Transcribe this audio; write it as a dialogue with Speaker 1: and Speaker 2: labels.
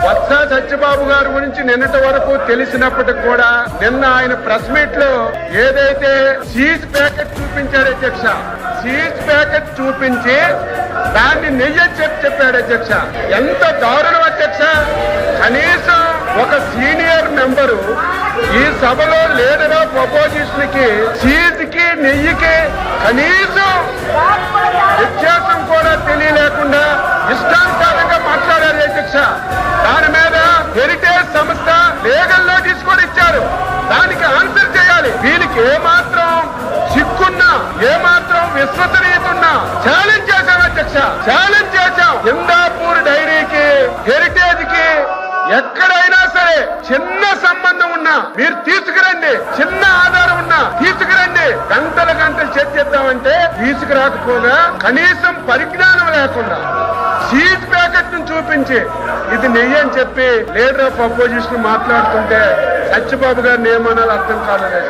Speaker 1: వత్స సత్యబాబు గారి గురించి నిన్నటి వరకు తెలిసినప్పటికి కూడా నిన్న ఆయన ప్రెస్ మీట్ లో ఏదైతే చీజ్ ప్యాకెట్ చూపించాడు అధ్యక్ష, చీజ్ ప్యాకెట్ చూపించి దాన్ని నెయ్యి చెప్పాడు అధ్యక్ష. ఎంత దారుణం అధ్యక్ష. కనీసం ఒక సీనియర్ మెంబరు ఈ సభలో లీడర్ ఆఫ్ అపోజిషన్ కి చీజ్ కి నెయ్యికి కనీసం వ్యత్యాసం కూడా తెలియలేకుండా ఇష్టానుసారంగా మాట్లాడారు అధ్యక్ష. దాని మీద హెరిటేజ్ సంస్థ లీగల్ నోటీస్ కూడా ఇచ్చారు. దానికి ఆన్సర్ చేయాలి. వీళ్ళకి ఏమాత్రం సిగ్గున్నా, ఏమాత్రం విశ్వసనీయత ఉన్నా ఛాలెంజ్ చేశాం అధ్యక్ష, ఛాలెంజ్ చేశాం. హిందాపూర్ డైరీకి, హెరిటేజ్ కి ఎక్కడైనా సరే చిన్న సంబంధం ఉన్నా మీరు తీసుకురండి, చిన్న ఆధారం ఉన్నా తీసుకురండి. గంటల గంటలు చర్చిద్దామంటే తీసుకురాకపోగా కనీసం పరిజ్ఞానం లేకుండా చీజ్ ప్యాకెట్ ను చూపించి ఇది నెయ్యి అని చెప్పి లీడర్ ఆఫ్ అపోజిషన్ మాట్లాడుతుంటే సత్యబాబు గారిని ఏమనాలో అర్థం కాలేదు.